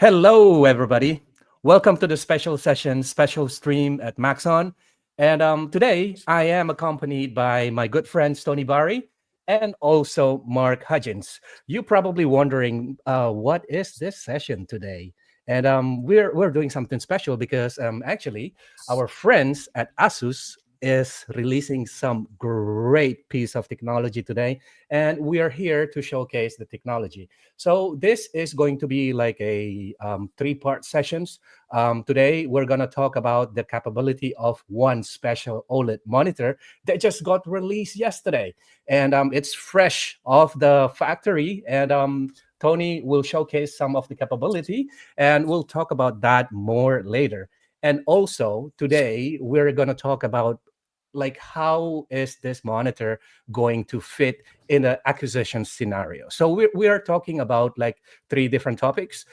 Hello, everybody. Welcome to the special session, special stream at Maxon. And today I am accompanied by my good friends Tony Barry and also Mark Hudgins. You're probably wondering what is this session today? And we're doing something special because actually our friends at ASUS is releasing some great piece of technology today, and we are here to showcase the technology. So this is going to be like a three-part sessions. Today we're going to talk about the capability of one special OLED monitor that just got released yesterday, and it's fresh off the factory. And Tony will showcase some of the capability, and we'll talk about that more later. And also today we're going to talk about like how is this monitor going to fit in an acquisition scenario. So we are talking about like three different topics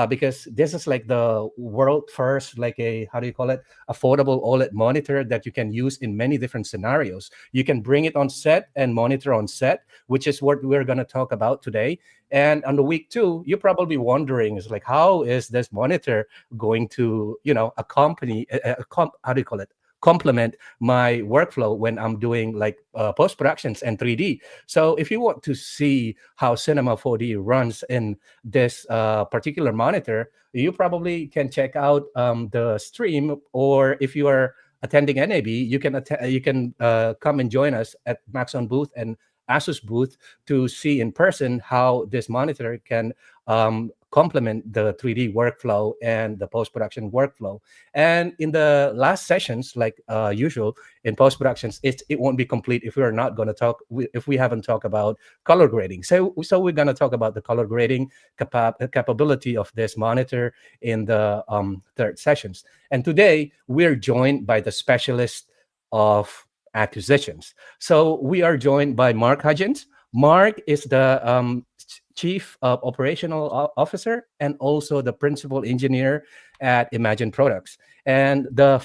because this is like the world first, like a, how do you call it, affordable OLED monitor that you can use in many different scenarios. You can bring it on set and monitor on set, which is what we're going to talk about today. And on the week two, you're probably wondering is like, how is this monitor going to, accompany, how do you call it, complement my workflow when I'm doing like post productions and 3D. So if you want to see how Cinema 4D runs in this particular monitor, you probably can check out the stream, or if you are attending NAB, you can come and join us at Maxon booth and ASUS booth to see in person how this monitor can complement the 3D workflow and the post-production workflow. And in the last sessions, like usual in post-productions, it won't be complete if we're not going to talk, if we haven't talked about color grading. So we're going to talk about the color grading capability of this monitor in the third sessions. And today we're joined by the specialist of acquisitions. So we are joined by Mark Hudgins. Mark is the Chief Operational Officer and also the Principal Engineer at Imagine Products. And the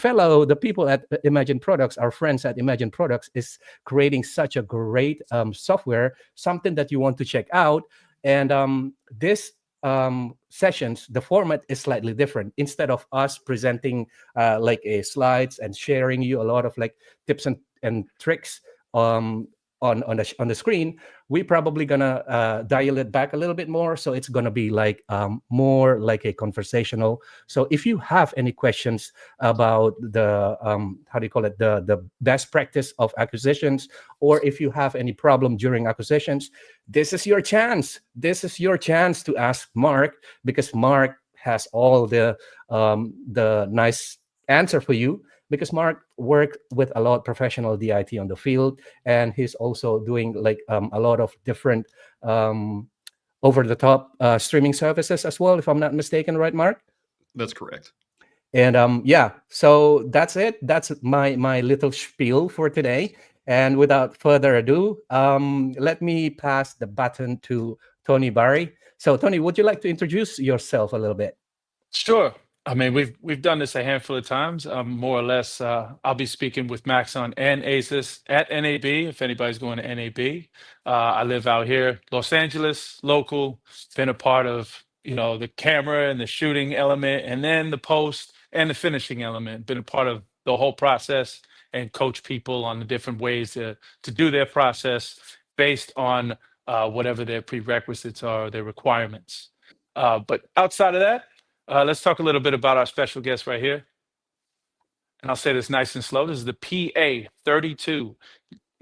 people at Imagine Products, our friends at Imagine Products, is creating such a great software, something that you want to check out. And this sessions, the format is slightly different. Instead of us presenting like a slides and sharing you a lot of like tips and tricks on the screen, we probably gonna dial it back a little bit more, so it's gonna be like more like a conversational. So if you have any questions about the how do you call it, the best practice of acquisitions, or if you have any problem during acquisitions, this is your chance. This is your chance to ask Mark, because Mark has all the nice answer for you, because Mark worked with a lot of professional DIT on the field, and he's also doing like a lot of different over-the-top streaming services as well, if I'm not mistaken, right, Mark? That's correct. And yeah, so that's it. That's my little spiel for today. And without further ado, let me pass the baton to Tony Barry. So Tony, would you like to introduce yourself a little bit? Sure. I mean, we've done this a handful of times. More or less, I'll be speaking with Maxon and ASUS at NAB. If anybody's going to NAB, I live out here, Los Angeles, local. Been a part of the camera and the shooting element, and then the post and the finishing element. Been a part of the whole process and coach people on the different ways to do their process based on whatever their prerequisites are, their requirements. But outside of that. Let's talk a little bit about our special guest right here. And I'll say this nice and slow. This is the PA32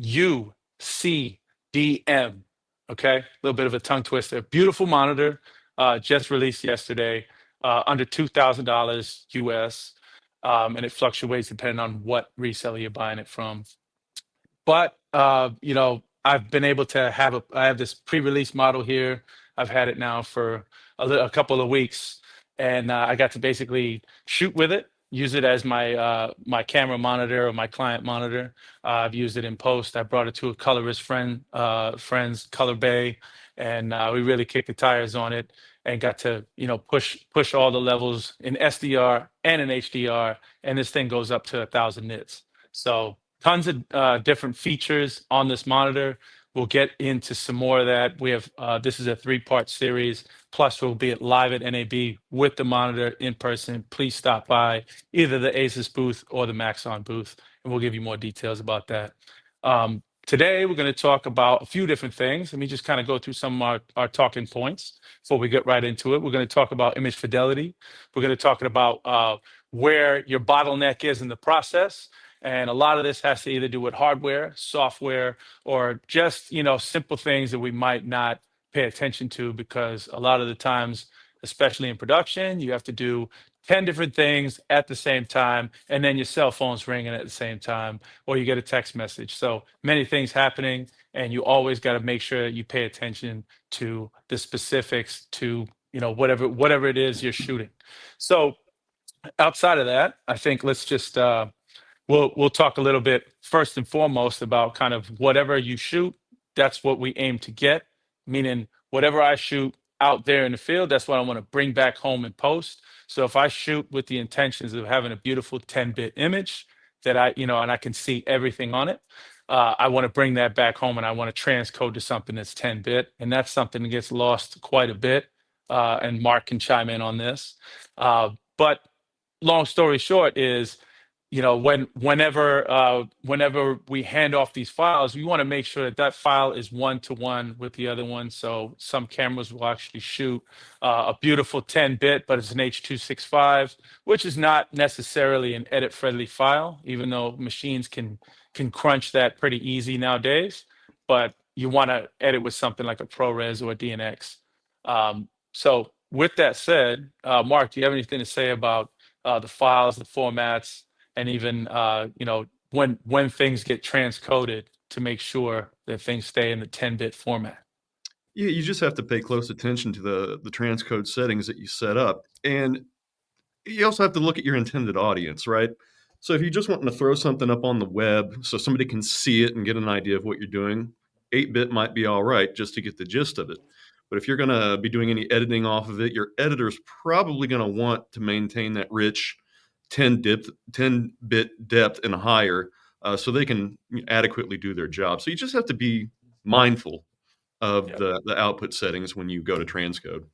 UCDM. Okay, a little bit of a tongue twister. Beautiful monitor, just released yesterday, under $2,000 US. And it fluctuates depending on what reseller you're buying it from. But, I've been able to I have this pre-release model here. I've had it now for a couple of weeks. And I got to basically shoot with it, use it as my camera monitor or my client monitor. I've used it in post. I brought it to a colorist friend's color bay, and we really kicked the tires on it and got to push all the levels in SDR and in HDR, and this thing goes up to 1,000 nits. So tons of different features on this monitor. We'll get into some more of that. We have this is a 3-part series. Plus, we'll be live at NAB with the monitor in person. Please stop by either the ASUS booth or the Maxon booth, and we'll give you more details about that. Today, we're going to talk about a few different things. Let me just kind of go through some of our talking points before we get right into it. We're going to talk about image fidelity. We're going to talk about where your bottleneck is in the process. And a lot of this has to either do with hardware, software, or just, simple things that we might not pay attention to, because a lot of the times, especially in production, you have to do 10 different things at the same time, and then your cell phone's ringing at the same time, or you get a text message. So many things happening, and you always got to make sure that you pay attention to the specifics to, whatever it is you're shooting. So outside of that, I think let's just we'll talk a little bit first and foremost about kind of whatever you shoot, that's what we aim to get, meaning whatever I shoot out there in the field, that's what I want to bring back home and post. So if I shoot with the intentions of having a beautiful 10-bit image that and I can see everything on it, I want to bring that back home, and I want to transcode to something that's 10-bit. And that's something that gets lost quite a bit. And Mark can chime in on this. But long story short is, whenever we hand off these files, we want to make sure that file is one-to-one with the other one. So some cameras will actually shoot a beautiful 10-bit, but it's an H.265, which is not necessarily an edit-friendly file, even though machines can crunch that pretty easy nowadays. But you want to edit with something like a ProRes or a DNX. So with that said, Mark, do you have anything to say about the files, the formats, and even when things get transcoded to make sure that things stay in the 10-bit format? Yeah, you just have to pay close attention to the transcode settings that you set up. And you also have to look at your intended audience, right? So if you just want to throw something up on the web so somebody can see it and get an idea of what you're doing, 8-bit might be all right just to get the gist of it. But if you're going to be doing any editing off of it, your editor's probably going to want to maintain that rich 10-bit depth and higher, so they can adequately do their job. So you just have to be mindful of the output settings when you go to transcode.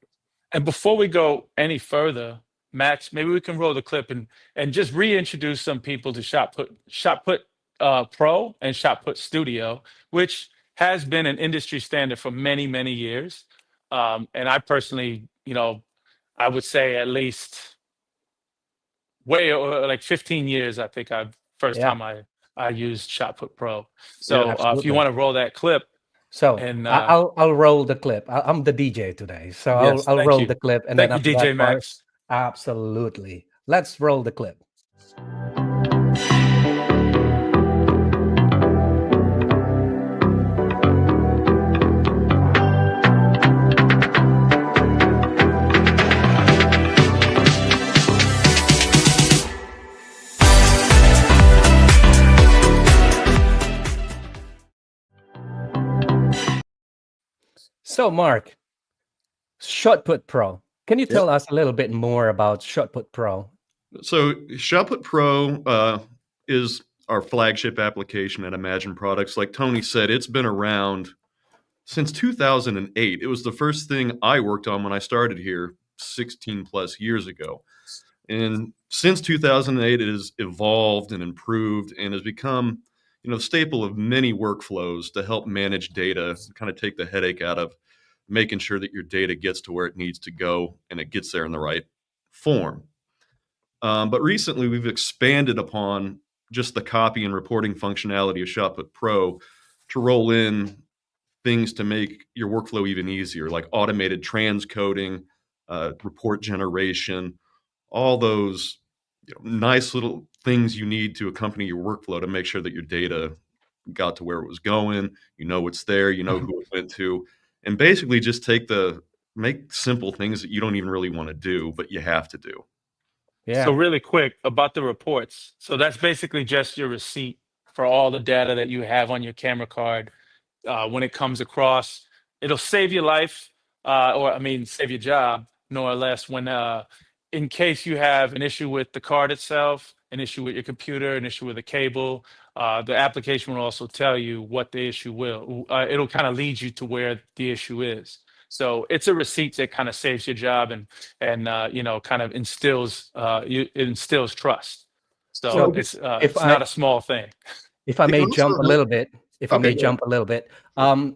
And before we go any further, Max, maybe we can roll the clip and just reintroduce some people to Shotput Pro and Shotput Studio, which has been an industry standard for many, many years. And I personally, I would say at least way like 15 years, I think first time I used Shotput Pro. So if you want to roll that clip. So and I'll roll the clip. I'm the DJ today, so yes, I'll roll the clip, and thank then you, after DJ that part, Max. absolutely. Let's roll the clip. So, Mark, Shotput Pro. Can you tell us a little bit more about Shotput Pro? So Shotput Pro is our flagship application at Imagine Products. Like Tony said, it's been around since 2008. It was the first thing I worked on when I started here 16 plus years ago. And since 2008, it has evolved and improved and has become, the staple of many workflows to help manage data, kind of take the headache out of making sure that your data gets to where it needs to go and it gets there in the right form. But recently, we've expanded upon just the copy and reporting functionality of Shotput Pro to roll in things to make your workflow even easier, like automated transcoding, report generation, all those nice little things you need to accompany your workflow to make sure that your data got to where it was going, what's there, who it went to, and basically just make simple things that you don't even really want to do, but you have to do. Yeah. So really quick about the reports. So that's basically just your receipt for all the data that you have on your camera card. When it comes across, it'll save your life, save your job, more or less, when in case you have an issue with the card itself, an issue with your computer, an issue with a cable, the application will also tell you what the issue will. It'll kind of lead you to where the issue is. So it's a receipt that kind of saves your job and kind of it instills trust. So So Okay. if it's I not a small thing. if I It may also jump a helps. little bit, if I Okay, may go ahead. jump a little bit,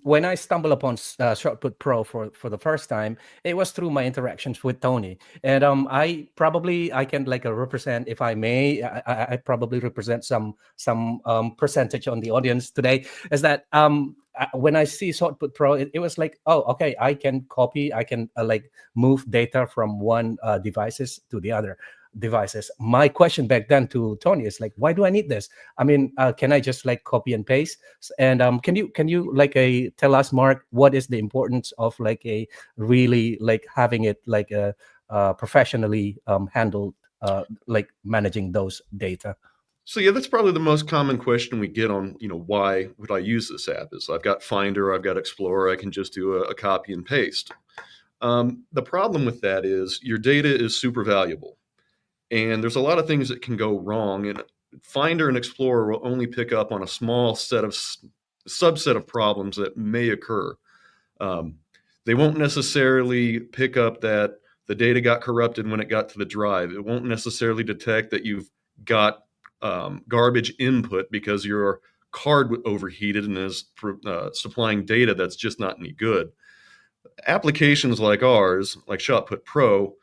when I stumbled upon Shotput Pro for the first time, it was through my interactions with Tony, and I can like represent, if I may, I probably represent some percentage on the audience today. Is that when I see Shotput Pro, it was like, oh, okay, I can copy, I can like move data from one devices to the other devices. My question back then to Tony is like, why do I need this? I mean, can I just like copy and paste? And can you like tell us, Mark, what is the importance of like a really like having it like a professionally handled like managing those data? So yeah, that's probably the most common question we get on, why would I use this app? Is I've got Finder, I've got Explorer, I can just do a copy and paste. The problem with that is your data is super valuable, and there's a lot of things that can go wrong. And Finder and Explorer will only pick up on a small subset of problems that may occur. They won't necessarily pick up that the data got corrupted when it got to the drive. It won't necessarily detect that you've got garbage input because your card overheated and is supplying data that's just not any good. Applications like ours, like Shotput Pro,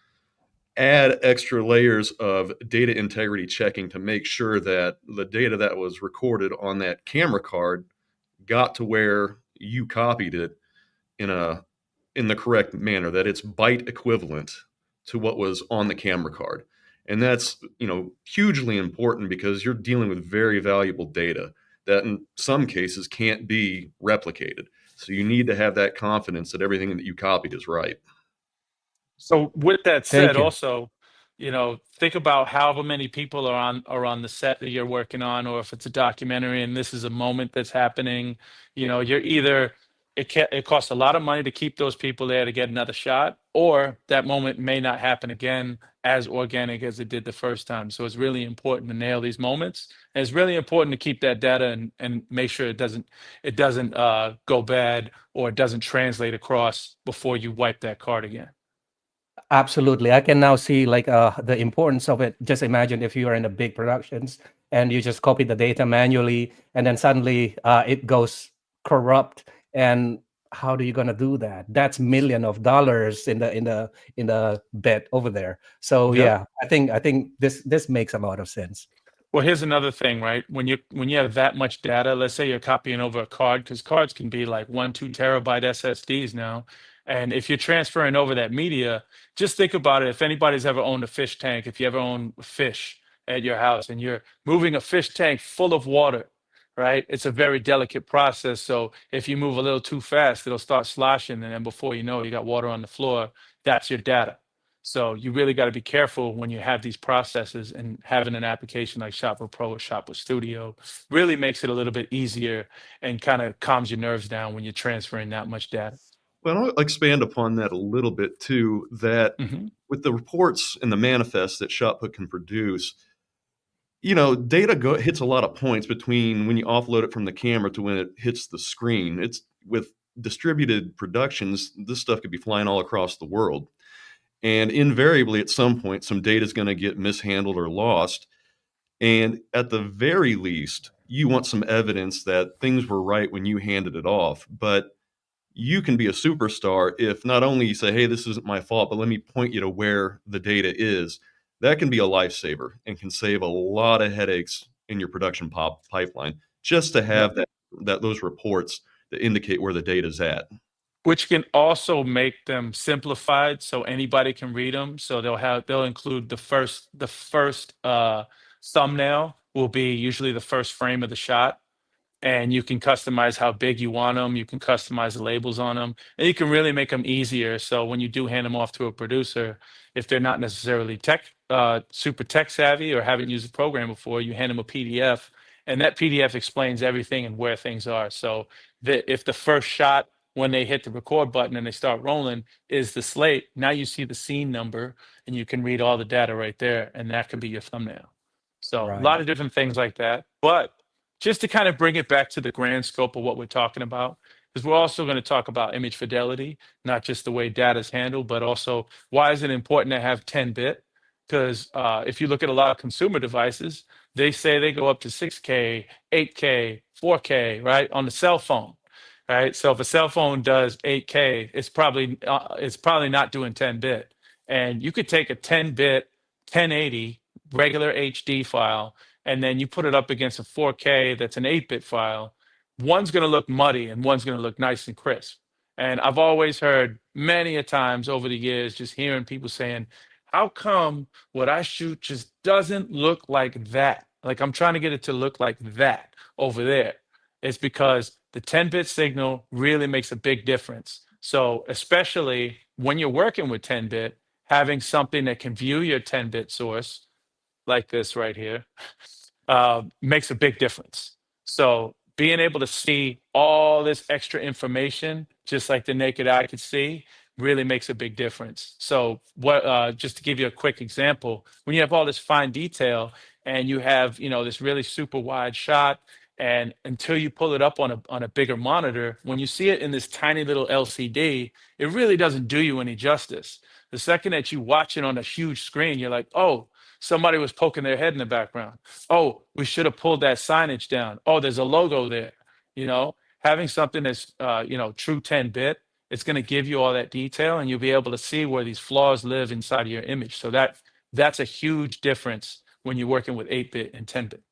add extra layers of data integrity checking to make sure that the data that was recorded on that camera card got to where you copied it in the correct manner, that it's byte equivalent to what was on the camera card. And that's, hugely important because you're dealing with very valuable data that in some cases can't be replicated. So you need to have that confidence that everything that you copied is right. So with that Thank said, you. also, think about however many people are on the set that you're working on, or if it's a documentary and this is a moment that's happening, you're either it costs a lot of money to keep those people there to get another shot, or that moment may not happen again as organic as it did the first time. So it's really important to nail these moments. And it's really important to keep that data and make sure it doesn't go bad or it doesn't translate across before you wipe that card again. Absolutely. I can now see like the importance of it. Just imagine if you are in a big productions and you just copy the data manually and then suddenly it goes corrupt, and how are you going to do that? That's $1 million in the bet over there. So Yep. yeah, I think this makes a lot of sense. Well, here's another thing, right? When you have that much data, let's say you're copying over a card, because cards can be like 1, 2 terabyte SSDs now. And if you're transferring over that media, just think about it. If anybody's ever owned a fish tank, if you ever own fish at your house and you're moving a fish tank full of water, right? It's a very delicate process. So if you move a little too fast, it'll start sloshing. And then before you know it, you got water on the floor. That's your data. So you really got to be careful when you have these processes, and having an application like Shotput Pro or Shotput Studio really makes it a little bit easier and kind of calms your nerves down when you're transferring that much data. Well, I'll expand upon that a little bit too, that Hmm. with the reports and the manifests that Shotput can produce, data hits a lot of points between when you offload it from the camera to when it hits the screen. It's with distributed productions, this stuff could be flying all across the world. And invariably, at some point, some data is going to get mishandled or lost. And at the very least, you want some evidence that things were right when you handed it off. But you can be a superstar if not only you say, hey, this isn't my fault, but let me point you to where the data is. That can be a lifesaver and can save a lot of headaches in your production pipeline just to Yep. have those reports that indicate where the data is at. Which can also make them simplified so anybody can read them. So they'll include the first thumbnail will be usually the first frame of the shot, and you can customize how big you want them. You can customize the labels on them, and you can really make them easier. So when you do hand them off to a producer, if they're not necessarily super tech savvy or haven't used the program before, you hand them a PDF, and that PDF explains everything and where things are. So if the first shot when they hit the record button and they start rolling is the slate, now you see the scene number and you can read all the data right there, and that can be your thumbnail. So a Right. lot of different things like that. But just to kind of bring it back to the grand scope of what we're talking about, because we're also going to talk about image fidelity, not just the way data is handled, but also why is it important to have 10-bit? Because if you look at a lot of consumer devices, they say they go up to 6K, 8K, 4K, right, on the cell phone, right? So if a cell phone does 8K, it's probably not doing 10-bit. And you could take a 10-bit 1080 regular HD file, and then you put it up against a 4K that's an 8-bit file. One's going to look muddy and one's going to look nice and crisp. And I've always heard many a times over the years, just hearing people saying, how come what I shoot just doesn't look like that? Like I'm trying to get it to look like that over there. It's because the 10-bit signal really makes a big difference. So especially when you're working with 10-bit, having something that can view your 10-bit source like this right here makes a big difference. So being able to see all this extra information, just like the naked eye could see, really makes a big difference. So what, just to give you a quick example, when you have all this fine detail and you have, this really super wide shot, and until you pull it up on a bigger monitor, when you see it in this tiny little LCD, it really doesn't do you any justice. The second that you watch it on a huge screen, you're like, oh, somebody was poking their head in the background. Oh, we should have pulled that signage down. Oh, there's a logo there. Having something that's true 10-bit, it's going to give you all that detail, and you'll be able to see where these flaws live inside of your image. So that's a huge difference when you're working with 8-bit and 10-bit.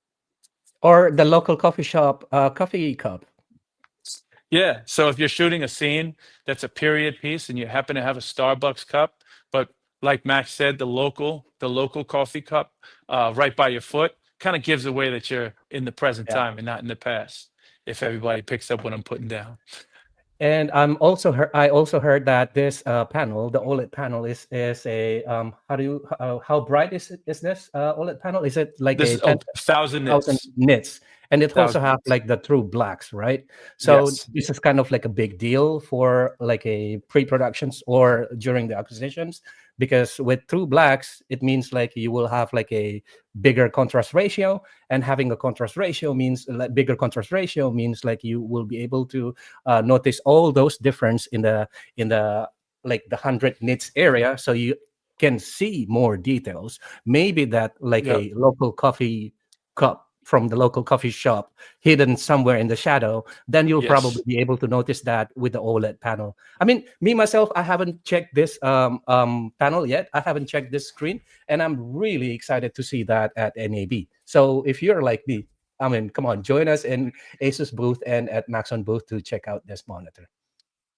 Or the local coffee shop coffee cup. Yeah. So if you're shooting a scene that's a period piece and you happen to have a Starbucks cup, but like Max said, the local coffee cup right by your foot kind of gives away that you're in the present Yeah. time and not in the past. If everybody picks up what I'm putting down. And I also heard that this panel, the OLED panel, is a how bright is this OLED panel? Is it like This a is 1,000 10,000 nits. nits? And it also 1,000 have nits. like the true blacks, right? So Yes. this is kind of like a big deal for like a pre-productions or during the acquisitions, because with true blacks, it means like you will have like a bigger contrast ratio, and having a contrast ratio means like bigger contrast ratio means like you will be able to notice all those difference in the like the 100 nits area, so you can see more details. Maybe that like Yep. a local coffee cup from the local coffee shop hidden somewhere in the shadow, then you'll Yes. probably be able to notice that with the OLED panel. I mean, me myself, I haven't checked this panel yet. I haven't checked this screen, and I'm really excited to see that at NAB. So if you're like me, I mean, come on, join us in ASUS booth and at Maxon booth to check out this monitor.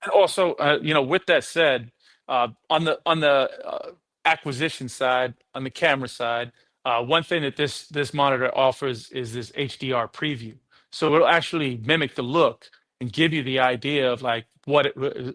And also, with that said, on the acquisition side, on the camera side, one thing that this monitor offers is this HDR preview. So it'll actually mimic the look and give you the idea of like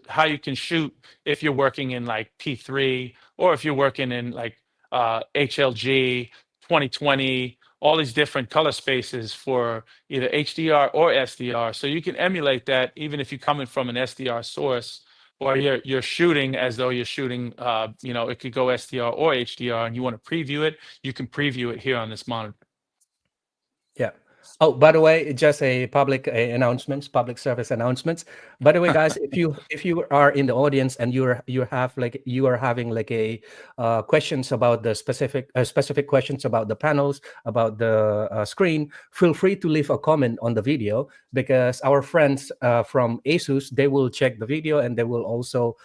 how you can shoot if you're working in like P3, or if you're working in like HLG 2020, all these different color spaces for either HDR or SDR. So you can emulate that even if you're coming from an SDR source, or you're shooting as though you're shooting, it could go SDR or HDR, and you want to preview it, you can preview it here on this monitor. Yeah. Oh, by the way, just a public public service announcements. By the way, guys, if you are in the audience and you are having like a questions about the specific questions about the panels, about the screen, feel free to leave a comment on the video, because our friends from ASUS, they will check the video and they will also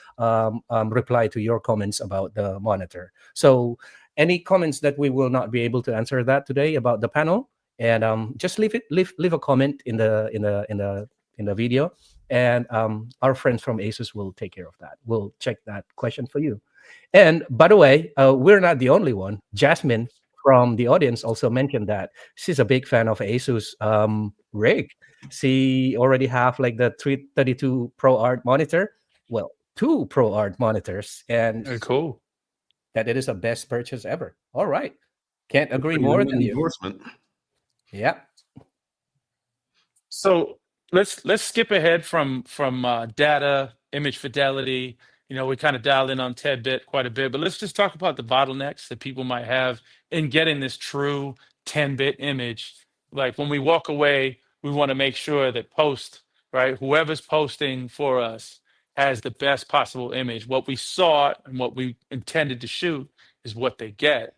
reply to your comments about the monitor. So any comments that we will not be able to answer that today about the panel, and just leave a comment in the video, and our friends from ASUS will take care of that. We'll check that question for you. And by the way, we're not the only one. Jasmine from the audience also mentioned that she's a big fan of ASUS rig. She already have like the 332 ProArt monitor. Well, 2 ProArt monitors, and Very cool. that it is a best purchase ever. All right, can't agree Pretty more good than you. endorsement. Yeah. So let's skip ahead from data, image fidelity. We kind of dialed in on 10-bit quite a bit, but let's just talk about the bottlenecks that people might have in getting this true 10-bit image. Like when we walk away, we want to make sure that right, whoever's posting for us has the best possible image. What we saw and what we intended to shoot is what they get.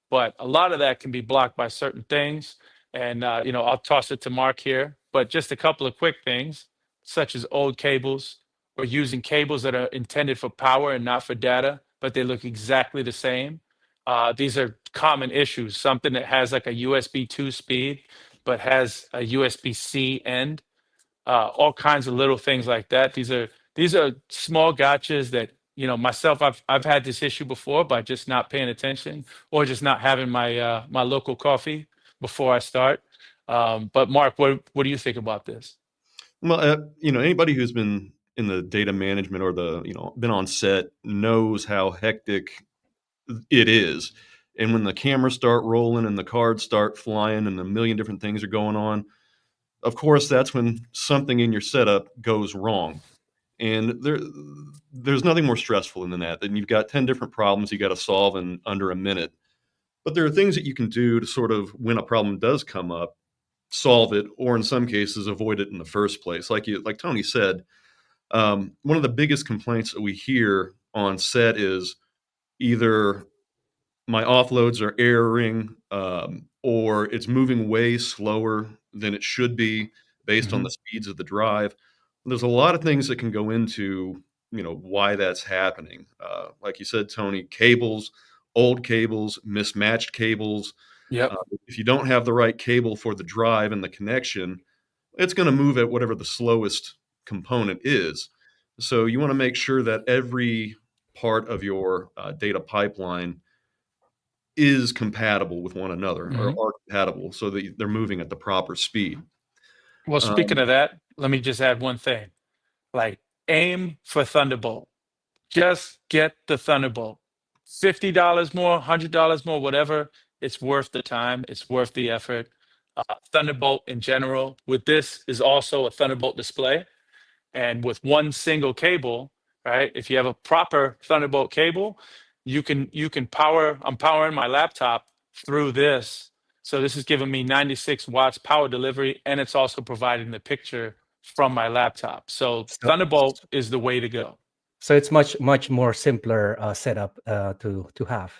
But a lot of that can be blocked by certain things. And, I'll toss it to Mark here, but just a couple of quick things, such as old cables or using cables that are intended for power and not for data, but they look exactly the same. These are common issues. Something that has like a USB 2 speed, but has a USB-C end, all kinds of little things like that. These are small gotchas that myself, I've had this issue before by just not paying attention or just not having my local coffee before I start. But Mark, what do you think about this? Well, anybody who's been in the data management or been on set knows how hectic it is. And when the cameras start rolling and the cards start flying and a million different things are going on, of course, that's when something in your setup goes wrong. And there's nothing more stressful than that. Then you've got 10 different problems you got to solve in under a minute. But there are things that you can do to sort of, when a problem does come up, solve it, or in some cases, avoid it in the first place. Like Tony said, one of the biggest complaints that we hear on set is either my offloads are erroring, or it's moving way slower than it should be based on the speeds of the drive. There's a lot of things that can go into, why that's happening. Like you said, Tony, cables, old cables, mismatched cables. Yep. If you don't have the right cable for the drive and the connection, it's going to move at whatever the slowest component is. So you want to make sure that every part of your data pipeline is compatible with one another or are compatible so that they're moving at the proper speed. Well, speaking of that, let me just add one thing. Like, aim for Thunderbolt. Just get the Thunderbolt. $50 more, $100 more, whatever. It's worth the time. It's worth the effort. Thunderbolt in general, with this, is also a Thunderbolt display. And with one single cable, right? If you have a proper Thunderbolt cable, you can power. I'm powering my laptop through this. So this is giving me 96 watts power delivery, and it's also providing the picture from my laptop. So Thunderbolt is the way to go. So it's much more simpler setup to have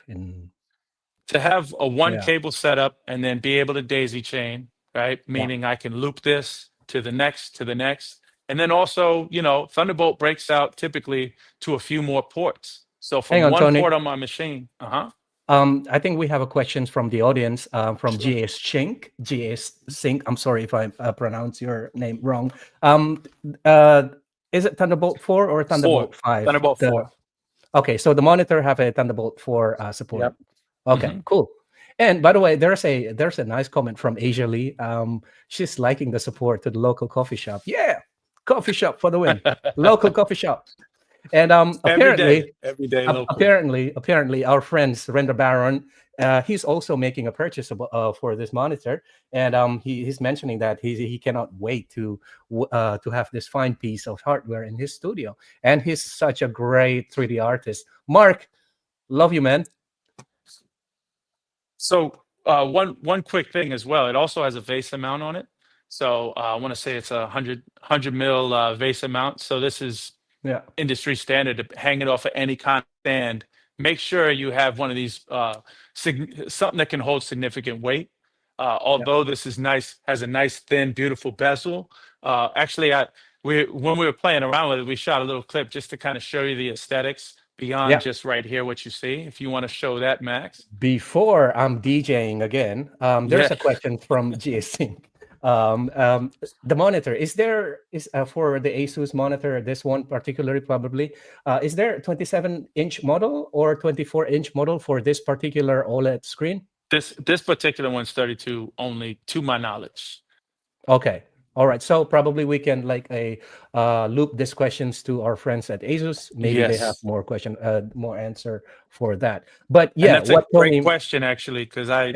to have a one cable setup and then be able to daisy chain, right? Meaning I can loop this to the next, and then also, Thunderbolt breaks out typically to a few more ports. So from Hang on, one Tony. port on my machine, I think we have a question from the audience from GS Sync. I'm sorry if I pronounce your name wrong. Is it Thunderbolt 4 or Thunderbolt 5? Thunderbolt 4. Okay, so the monitor have a Thunderbolt 4 support. Yep. Okay, cool. And by the way, there's a nice comment from Asia Lee. She's liking the support to the local coffee shop. Yeah, coffee shop for the win. Local coffee shop. And apparently, every day local. apparently, our friends Render Baron, he's also making a purchase for this monitor, and he's mentioning that he cannot wait to have this fine piece of hardware in his studio. And he's such a great 3D artist. Mark, love you, man. So one quick thing as well. It also has a VESA mount on it. So I want to say it's a 100 mil VESA mount. So this is industry standard to hang it off of any kind of stand. Make sure you have one of these something that can hold significant weight. Although this is nice, has a nice thin, beautiful bezel. Actually, when we were playing around with it, we shot a little clip just to kind of show you the aesthetics beyond just right here what you see. If you want to show that, Max. Before I'm DJing again, there's a question from GS Sync. The monitor is for the ASUS monitor, this one particularly probably, is there a 27-inch model or 24-inch model for this particular OLED screen? This particular one's 32 only, to my knowledge. Okay, all right. So probably we can loop these questions to our friends at ASUS. Maybe they have more answer for that. But yeah, and that's a great question actually, because I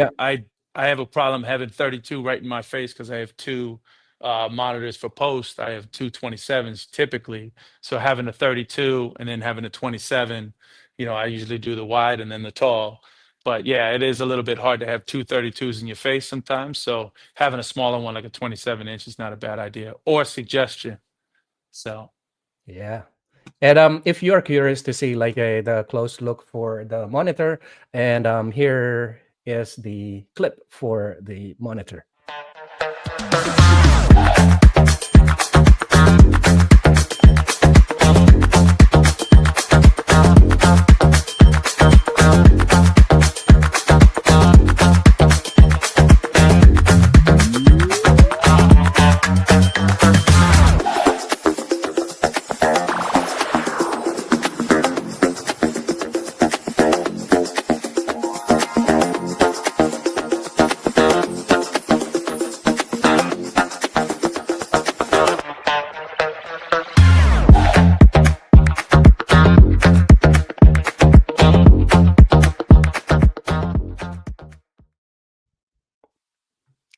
have a problem having 32 right in my face because I have two monitors for post. I have two 27s typically. So having a 32 and then having a 27, I usually do the wide and then the tall. But yeah, it is a little bit hard to have two 32s in your face sometimes. So having a smaller one, like a 27-inch, is not a bad idea or suggestion. So Yeah. And if you are curious to see like the close look for the monitor, and here is the clip for the monitor.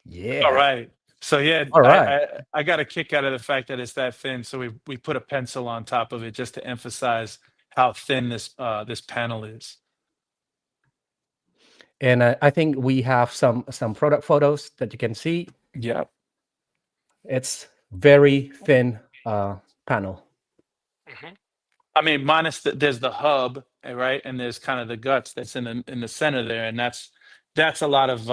Yeah. all right. So yeah, All right. I got a kick out of the fact that it's that thin. So we put a pencil on top of it just to emphasize how thin this panel is. And I think we have some product photos that you can see. Yeah. It's very thin panel. I mean, minus there's the hub, right, and there's kind of the guts that's in the center there, and that's a lot of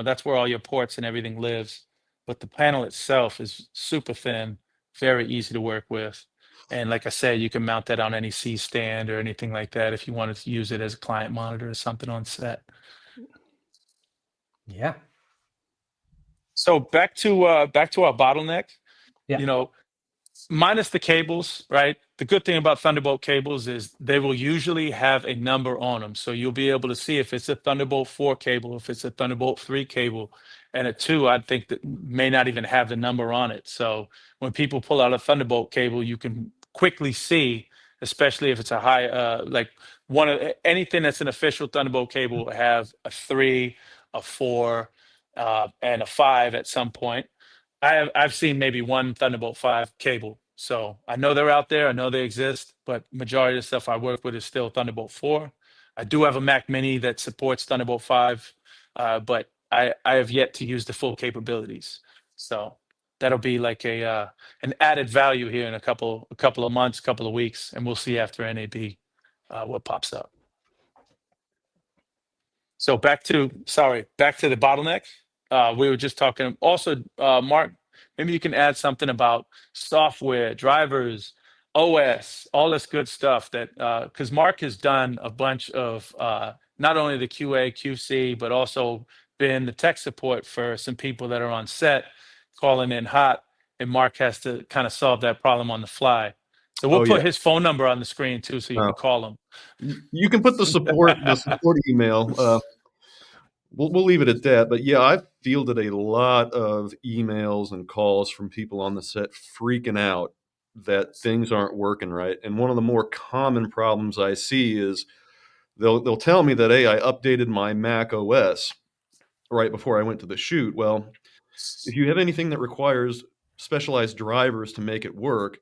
that's where all your ports and everything lives. But the panel itself is super thin, very easy to work with, and like I said, you can mount that on any C stand or anything like that if you wanted to use it as a client monitor or something on set. Yeah. So back to our bottleneck. Yeah. You know, minus the cables, right? The good thing about Thunderbolt cables is they will usually have a number on them. So you'll be able to see if it's a Thunderbolt 4 cable, if it's a Thunderbolt 3 cable, and a 2, I think that may not even have the number on it. So when people pull out a Thunderbolt cable, you can quickly see, especially if it's a high, like anything that's an official Thunderbolt cable will have a 3, a 4, and a 5 at some point. I've seen maybe one Thunderbolt 5 cable. So I know they're out there. I know they exist, but majority of the stuff I work with is still Thunderbolt 4. I do have a Mac Mini that supports Thunderbolt 5, but I have yet to use the full capabilities. So that'll be like an added value here in a couple of months, couple of weeks, and we'll see after NAB what pops up. So back to the bottleneck. We were just talking also, Mark, maybe you can add something about software, drivers, OS, all this good stuff that, because Mark has done a bunch of not only the QA, QC, but also been the tech support for some people that are on set calling in hot, and Mark has to kind of solve that problem on the fly. So we'll put his phone number on the screen too, so you can call him. You can put the support email. We'll leave it at that. But yeah, I've fielded a lot of emails and calls from people on the set freaking out that things aren't working right. And one of the more common problems I see is they'll tell me that, hey, I updated my Mac OS right before I went to the shoot. Well, if you have anything that requires specialized drivers to make it work,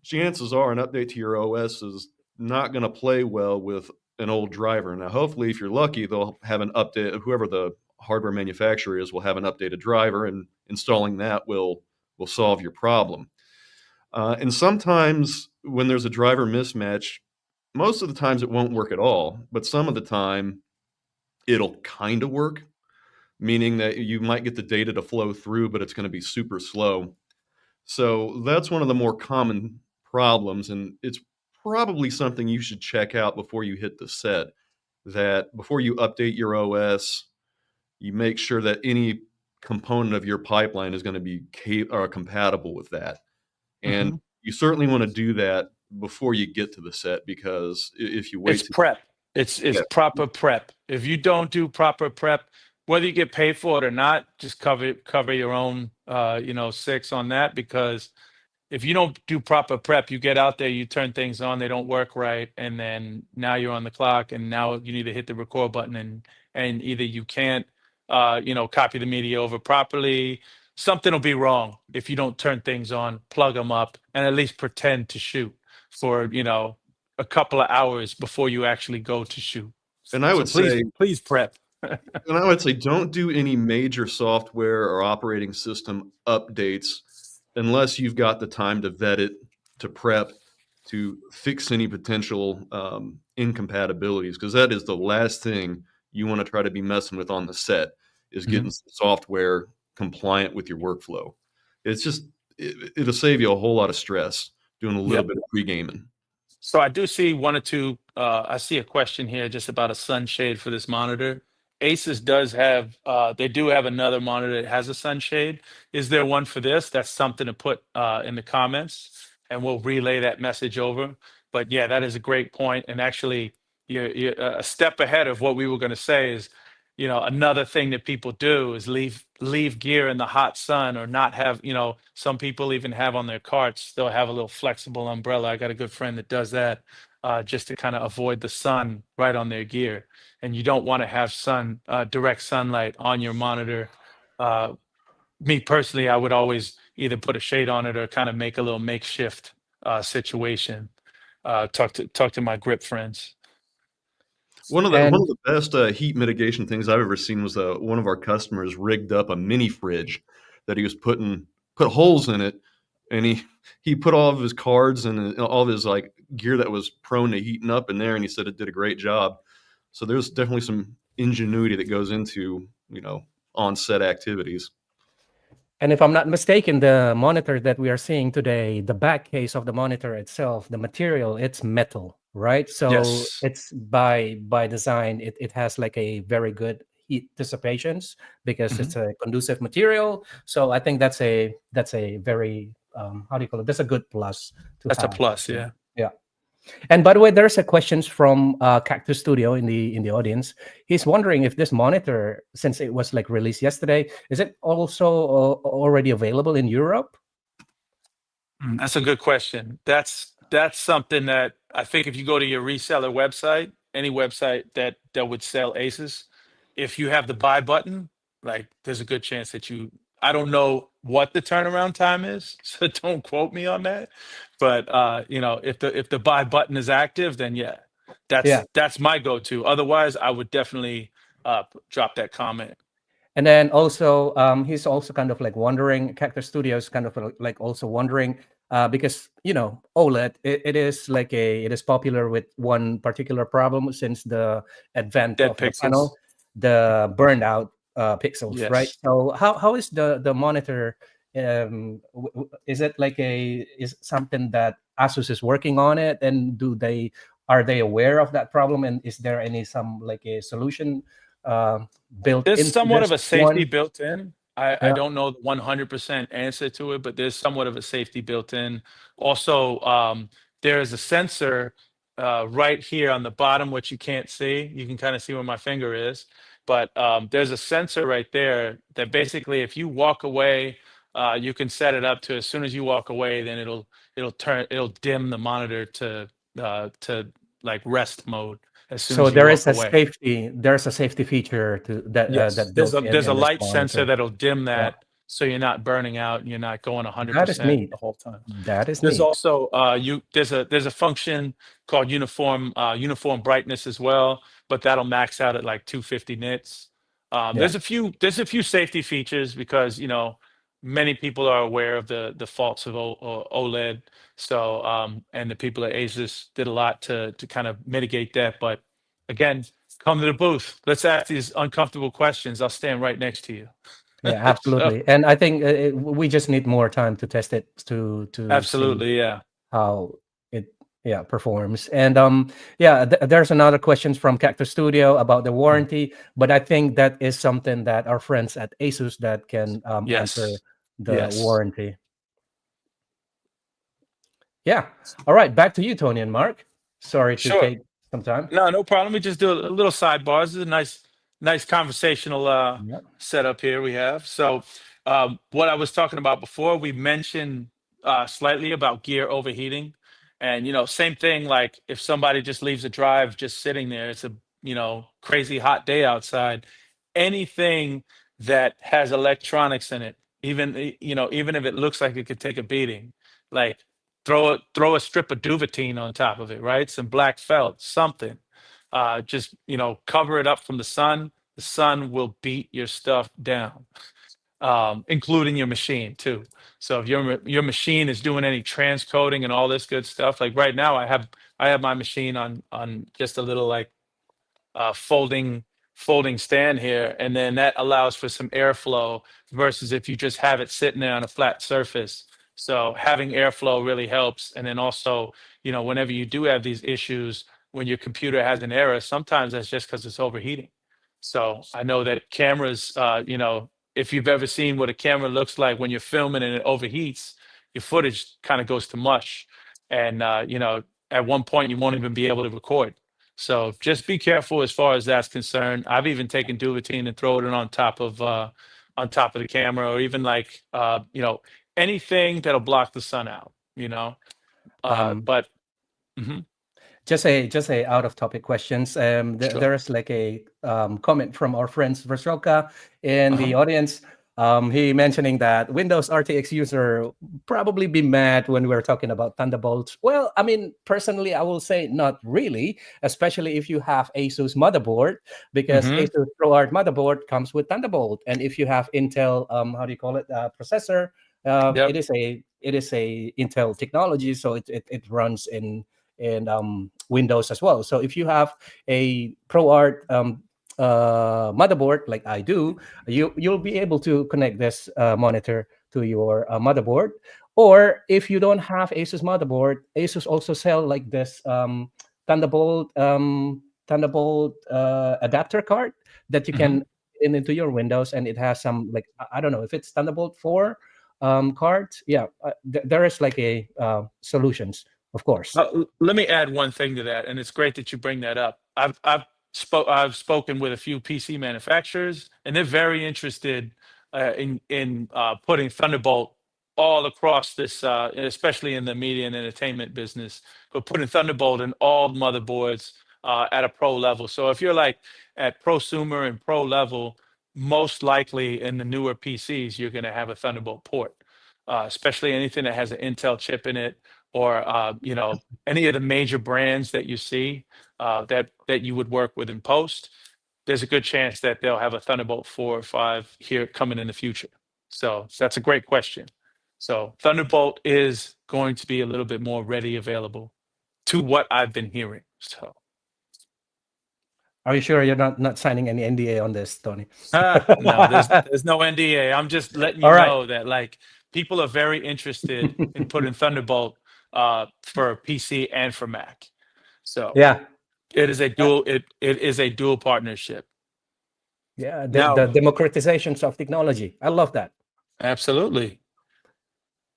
chances are an update to your OS is not going to play well with an old driver. Now, hopefully, if you're lucky, they'll have an update. Whoever the hardware manufacturer is will have an updated driver, and installing that will solve your problem. And sometimes when there's a driver mismatch, most of the times it won't work at all, but some of the time it'll kind of work, meaning that you might get the data to flow through, but it's going to be super slow. So that's one of the more common problems, and it's probably something you should check out before you hit the set. That before you update your OS, you make sure that any component of your pipeline is going to be compatible with that. And you certainly want to do that before you get to the set, because if you wait, it's prep. It's proper prep. If you don't do proper prep, whether you get paid for it or not, just cover your own 6 on that, because if you don't do proper prep, you get out there, you turn things on, they don't work right, and then now you're on the clock, and now you need to hit the record button, and either you can't copy the media over properly. Something will be wrong if you don't turn things on, plug them up, and at least pretend to shoot for a couple of hours before you actually go to shoot. And I So would say, please prep. don't do any major software or operating system updates unless you've got the time to vet it, to prep, to fix any potential incompatibilities, because that is the last thing you want to try to be messing with on the set, is Mhm. getting software compliant with your workflow. It's just, it'll save you a whole lot of stress doing a little Yep. bit of pre-gaming. So I do see one or two. I see a question here just about a sunshade for this monitor. Asus does have. They do have another monitor that has a sunshade. Is there one for this? That's something to put in the comments, and we'll relay that message over. But yeah, that is a great point. And actually, you're a step ahead of what we were going to say. Is another thing that people do is leave gear in the hot sun, or not have, some people even have on their carts, they'll have a little flexible umbrella. I got a good friend that does that, just to kind of avoid the sun right on their gear. And you don't want to have direct sunlight on your monitor. Me personally, I would always either put a shade on it or kind of make a little makeshift situation. Talk to my grip friends. One of And the best heat mitigation things I've ever seen was one of our customers rigged up a mini fridge that he was put holes in it, and he put all of his cards and all of his like gear that was prone to heating up in there, and he said it did a great job. So there's definitely some ingenuity that goes into on set activities. And if I'm not mistaken, the monitor that we are seeing today, the back case of the monitor itself, the material, it's metal, right? So Yes. it's by design, it has like a very good heat dissipations because Mhm. it's a conducive material. So I think that's a very how do you call it? That's a good plus to That's a have. plus. Yeah. Yeah. And by the way, there's a questions from Cactus Studio in the audience. He's wondering if this monitor, since it was like released yesterday, is it also already available in Europe? That's a good question. That's something that I think if you go to your reseller website, any website that would sell Aces, if you have the buy button, like there's a good chance that I don't know what the turnaround time is, so don't quote me on that. But if the buy button is active, then yeah, Yeah. that's my go-to. Otherwise, I would definitely drop that comment. And then also, he's also kind of like wondering, Cactus Studio is kind of like also wondering, because OLED, it is popular with one particular problem since the advent Dead of the pixels. panel, the burned out pixels, right? Yes. So how is the monitor? Is it is something that ASUS is working on it, and are they aware of that problem, and is there some like a solution built There's into somewhat this of a safety one? built in. I Yeah, don't know the 100% answer to it, but there's somewhat of a safety built in. Also, there is a sensor right here on the bottom, which you can't see. You can kind of see where my finger is, but there's a sensor right there that basically, if you walk away, you can set it up to, as soon as you walk away, then it'll dim the monitor to like rest mode as soon so as you walk away. there's a safety feature to that Yes, that there's built a in this light sensor monitor. that'll dim Yeah, that, so you're not burning out and you're not going that is 100% neat. the whole time. That is There's neat. also there's a function called uniform brightness as well, but that'll max out at like 250 nits. Yeah, There's a few safety features because many people are aware of the faults of OLED. So and the people at Asus did a lot to kind of mitigate that. But again, come to the booth. Let's ask these uncomfortable questions. I'll stand right next to you. yeah, So absolutely. And I think we just need more time to test it to see absolutely, yeah. how it performs. And yeah, there's another questions from Cactus Studio about the Mm. warranty, but I think that is something that our friends at ASUS that can answer Yes. the Yes. warranty. Yeah. All right, back to you, Tony and Mark. Sorry to Sure. take some time. No problem. We just do a little sidebar. This is a nice conversational Yeah. setup here we have. So, what I was talking about before, we mentioned slightly about gear overheating, and same thing. Like if somebody just leaves a drive just sitting there, it's a crazy hot day outside. Anything that has electronics in it, even if it looks like it could take a beating, like throw a strip of duvetine on top of it, right? Some black felt, something. just cover it up from the sun. The sun will beat your stuff down, including your machine too. So if your machine is doing any transcoding and all this good stuff, like right now, I have my machine on just a little like folding stand here, and then that allows for some airflow versus if you just have it sitting there on a flat surface. So having airflow really helps. And then also, whenever you do have these issues, when your computer has an error, sometimes that's just because it's overheating. So I know that cameras, if you've ever seen what a camera looks like when you're filming and it overheats, your footage kind of goes to mush. And, at one point you won't even be able to record. So just be careful as far as that's concerned. I've even taken Duvetine and thrown it on top of the camera, or even like anything that'll block the sun out. Um, But mhm, just a out of topic questions. sure. There's like a comment from our friends Versroka in the Uh-huh. audience. He mentioning that Windows RTX user probably be mad when we're talking about Thunderbolts. Well, I mean, personally, I will say not really, especially if you have ASUS motherboard, because Mhm. ASUS ProArt motherboard comes with Thunderbolt, and if you have Intel, how do you call it, processor, Yep. it is a Intel technology, so it runs in Windows as well. So if you have a ProArt motherboard like I do, you'll be able to connect this monitor to your motherboard. Or if you don't have ASUS motherboard, ASUS also sell like this Thunderbolt adapter card that you Mhm. can into your Windows, and it has some like I don't know if it's Thunderbolt 4 cards. Yeah, there is like a solutions, of course. Let me add one thing to that, and it's great that you bring that up. I've spoken with a few PC manufacturers, and they're very interested in putting Thunderbolt all across this, especially in the media and entertainment business, but putting Thunderbolt in all motherboards at a pro level. So if you're like at prosumer and pro level, most likely in the newer PCs, you're going to have a Thunderbolt port, especially anything that has an Intel chip in it, or any of the major brands that you see that you would work with in post. There's a good chance that they'll have a Thunderbolt 4 or 5 here coming in the future. So that's a great question. So Thunderbolt is going to be a little bit more ready available to what I've been hearing. So Are you sure you're not signing any NDA on this, Tony? no, there's no NDA. I'm just letting you All right. know that like people are very interested in putting Thunderbolt for PC and for Mac. So Yeah. it is a dual partnership. Yeah. The Now, democratizations of technology. I love that. absolutely.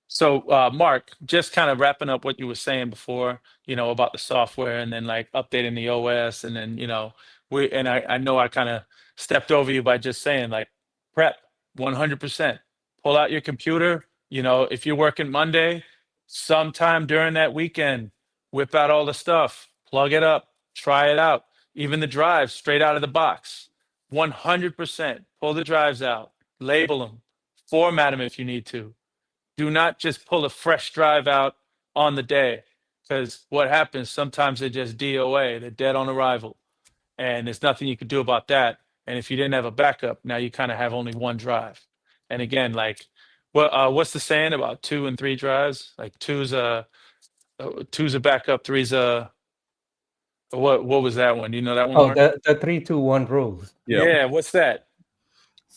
So, Mark, just kind of wrapping up what you were saying before, about the software and then like updating the OS, and then, I know I kind of stepped over you by just saying like prep 100%. Pull out your computer, if you're working Monday, sometime during that weekend, whip out all the stuff, plug it up, try it out, even the drives straight out of the box. 100%. Pull the drives out, label them, format them if you need to. Do not just pull a fresh drive out on the day, because what happens sometimes they just DOA, they're dead on arrival, and there's nothing you can do about that. And if you didn't have a backup, now you kind of have only one drive. And again, like, what's the saying about 2 and 3 drives? Like two's a backup, three's a what was that one? Do you know that one, Oh, Mark? the 3-2-1 rules. Yeah. Yeah, what's that?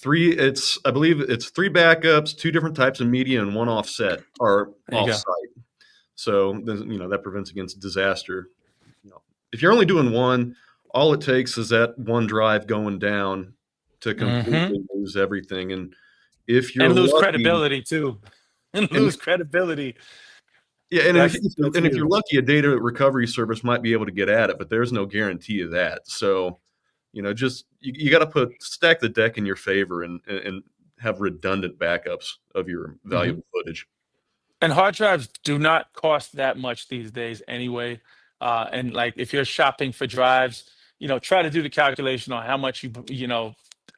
I believe it's 3 backups, 2 different types of media, and 1 offset or There you go. offsite. So that prevents against disaster. If you're only doing one, all it takes is that one drive going down to Hmm. completely lose everything. And if you're And lose lucky, credibility too. And and lose credibility. yeah, and That's if you're huge. lucky, a data recovery service might be able to get at it, but there's no guarantee of that. So, just you got to stack the deck in your favor and have redundant backups of your Mhm. valuable footage. And hard drives do not cost that much these days anyway. And like if you're shopping for drives, try to do the calculation on how much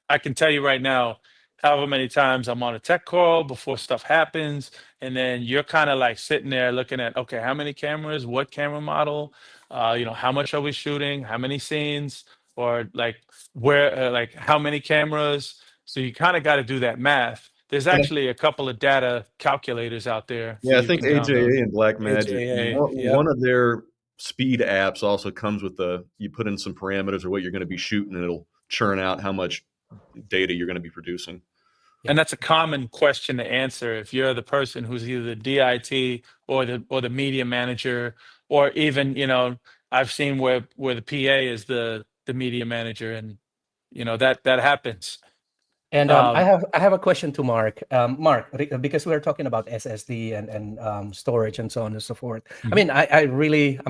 I can tell you right now, however many times I'm on a tech call before stuff happens, and then you're kind of like sitting there looking at, okay, how many cameras, what camera model, How much are we shooting? How many scenes? Or like where, like how many cameras? So you kind of got to do that math. There's And actually a couple of data calculators out there for yeah, I you think can download. AJA and Blackmagic, AJA, yep. one of their speed apps also comes with you put in some parameters or what you're going to be shooting, and it'll churn out how much data you're going to be producing. Yeah. And that's a common question to answer if you're the person who's either the DIT or the media manager, or even, I've seen where the PA is the media manager, and that happens. And Um, I have a question to Mark. Mark, because we're talking about SSD and storage and so on and so forth. I Mhm. mean, I really,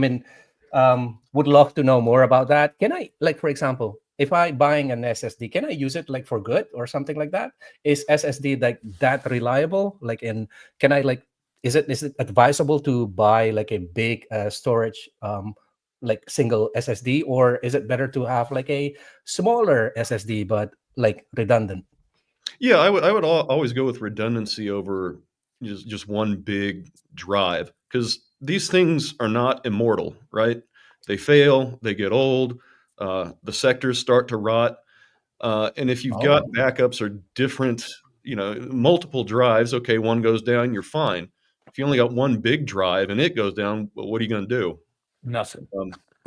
would love to know more about that. Can I, like, for example, if I buying an SSD, can I use it like for good or something like that? Is SSD like that reliable? Like, can I like, is it advisable to buy like a big storage, like single SSD, or is it better to have like a smaller SSD but like redundant? Yeah, I would always go with redundancy over just one big drive, because these things are not immortal, right? They fail, they get old, the sectors start to rot, and if you've got Oh, backups or different, multiple drives, okay, one goes down, you're fine. If you only got one big drive and it goes down, well, what are you going to do? Nothing.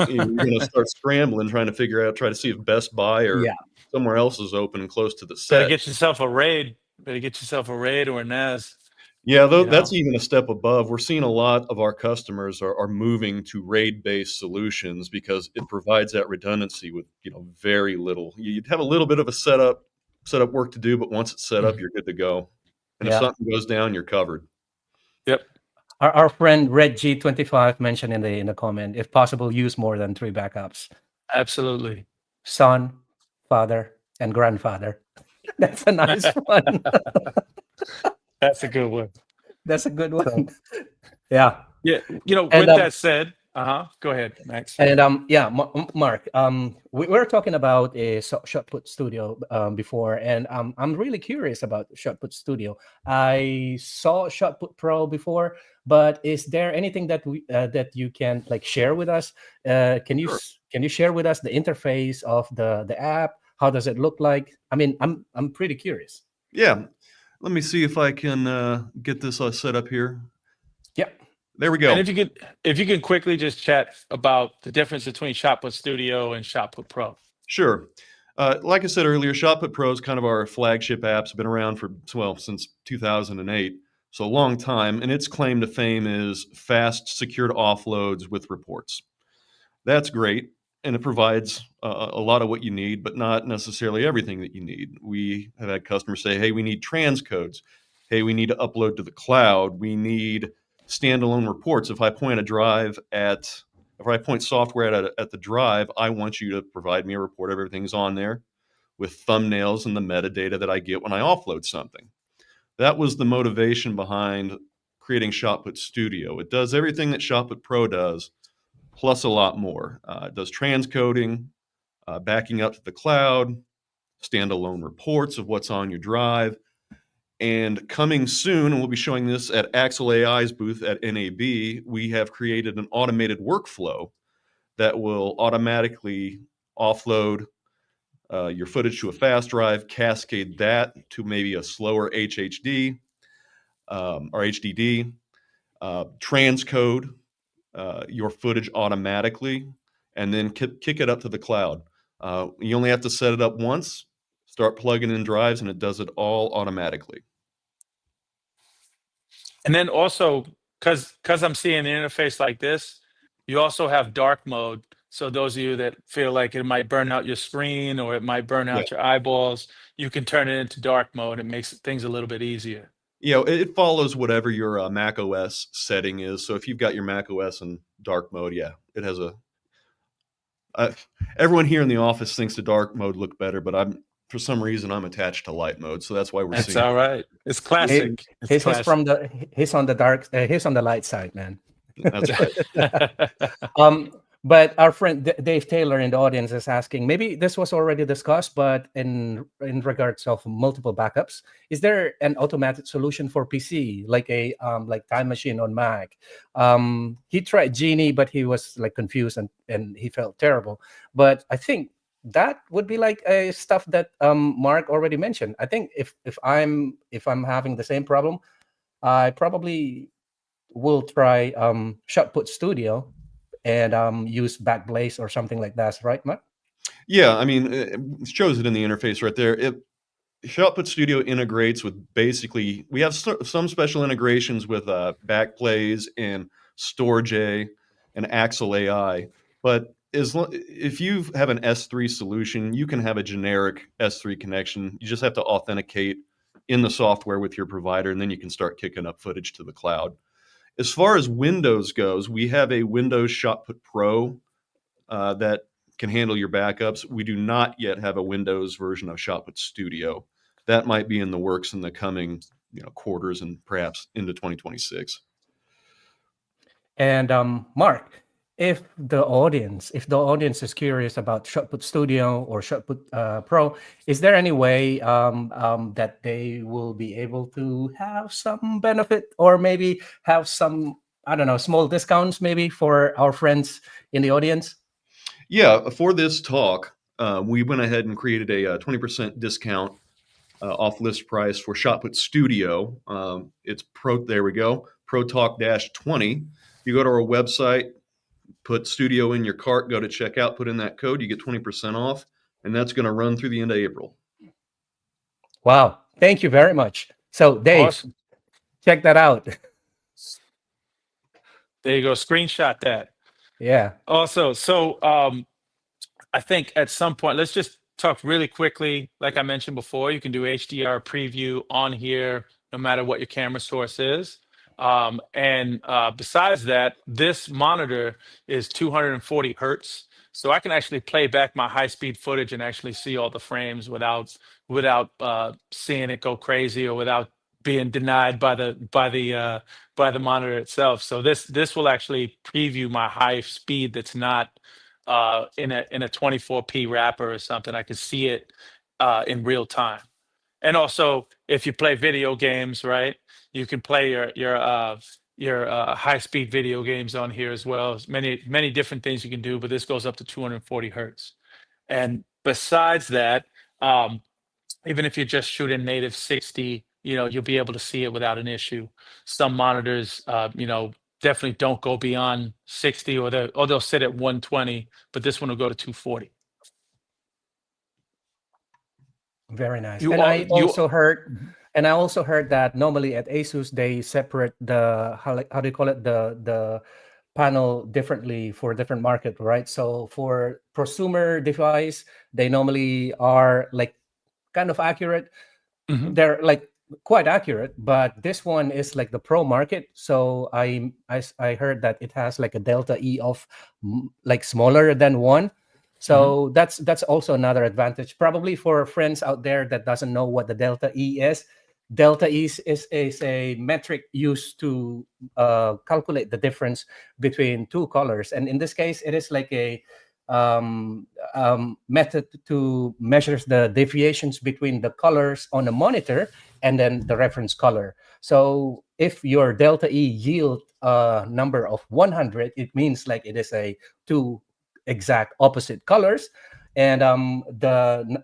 You're going to start scrambling, trying to try to see if Best Buy or yeah. somewhere else is open and close to the Better set. get yourself a RAID. Better get yourself a RAID or a NAS. Yeah, You that's know. even a step above. We're seeing a lot of our customers are moving to RAID-based solutions because it provides that redundancy with very little. You'd have a little bit of a setup work to do, but once it's set up, Mhm. you're good to go. And if Yeah. something goes down, you're covered. Yep. Our friend Red G25 mentioned in the comment, if possible, use more than 3 backups. Absolutely. Son, father, and grandfather. That's a nice one. That's a good one. That's a good So, one. Yeah. yeah. And With that said, go ahead, Max. yeah, Mark, we were talking about a Shotput Studio before, and I'm really curious about Shotput Studio. I saw Shotput Pro before, but is there anything that you can like share with us? Sure. Can you share with us the interface of the app? How does it look like? I mean, I'm pretty curious. Yeah. Let me see if I can get this set up here. Yep. There we And go. if you can quickly just chat about the difference between Shotput Studio and Shotput Pro. Sure. Like I said earlier, Shotput Pro is kind of our flagship app. It's been around since 2008, so a long time. And its claim to fame is fast, secured offloads with reports. That's great, and it provides a lot of what you need, but not necessarily everything that you need. We have had customers say, "Hey, we need transcodes. Hey, we need to upload to the cloud. We need standalone reports. If I point software at the drive, I want you to provide me a report of everything's on there with thumbnails and the metadata that I get when I offload something." That was the motivation behind creating Shotput Studio. It does everything that Shotput Pro does, plus a lot more. It does transcoding, backing up to the cloud, standalone reports of what's on your drive. And coming soon, and we'll be showing this at Axle AI's booth at NAB, we have created an automated workflow that will automatically offload your footage to a fast drive, cascade that to maybe a slower HHD or HDD, transcode your footage automatically, and then kick it up to the cloud. You only have to set it up once, start plugging in drives, and it does it all automatically. And then also, because I'm seeing an interface like this, you also have dark mode. So those of you that feel like it might burn out your screen or it might burn Yeah. out your eyeballs, you can turn it into dark mode. It makes things a little bit easier. It follows whatever your Mac OS setting is. So if you've got your Mac OS in dark mode, yeah, it has everyone here in the office thinks the dark mode look better, but for some reason I'm attached to light mode, so that's why we're That's seeing. all right. It's classic. It's He's classic. he's on the dark. He's on the light side, man. That's right. Um, But our friend Dave Taylor in the audience is asking, maybe this was already discussed, but in regards of multiple backups, is there an automatic solution for PC, like a like Time Machine on Mac? He tried Genie, but he was like confused and he felt terrible. But I think that would be like a stuff that Mark already mentioned. I think if I'm having the same problem, I probably will try Shotput Studio and use Backblaze or something like that, right, Mark? Yeah, I mean, it shows it in the interface right there. Shotput Studio integrates with basically, we have some special integrations with Backblaze and StoreJ and Axle AI, but if you have an S3 solution, you can have a generic S3 connection. You just have to authenticate in the software with your provider, and then you can start kicking up footage to the cloud. As far as Windows goes, we have a Windows Shotput Pro that can handle your backups. We do not yet have a Windows version of Shotput Studio. That might be in the works in the coming quarters and perhaps into 2026. And Mark, if the audience is curious about Shotput Studio or Shotput Pro, is there any way that they will be able to have some benefit or maybe have some, I don't know, small discounts maybe for our friends in the audience? Yeah, for this talk, we went ahead and created a 20% discount off list price for Shotput Studio. It's there we go, ProTalk-20. You go to our website, put Studio in your cart, go to checkout, put in that code, you get 20% off, and that's going to run through the end of April. Wow, thank you very much. So Dave, Awesome. check that out. There you go. Screenshot that. Yeah. Also, so I think at some point, let's just talk really quickly. Like I mentioned before, you can do HDR preview on here, no matter what your camera source is. And besides that, this monitor is 240 hertz. So I can actually play back my high-speed footage and actually see all the frames without seeing it go crazy or without being denied by the monitor itself. So this will actually preview my high speed that's not in a 24p wrapper or something. I can see it in real time. And also, if you play video games, right, you can play your high speed video games on here as well. There's many different things you can do, but this goes up to 240 hertz. And besides that, even if you're just shooting native 60, you'll be able to see it without an issue. Some monitors, definitely don't go beyond 60, or they'll sit at 120, but this one will go to 240. Very nice. You And all I you also heard that normally at ASUS they separate the how do you call it, the panel differently for different market, right? So for prosumer device, they normally are like kind of accurate. Mhm. They're like quite accurate, but this one is like the pro market. So I heard that it has like a delta E of like smaller than 1. So that's also another advantage. Probably for friends out there that doesn't know what the delta E is, delta E is a metric used to calculate the difference between two colors. And in this case, it is like a method to measure the deviations between the colors on a monitor and then the reference color. So if your delta E yield a number of 100, it means like it is a two exact opposite colors. And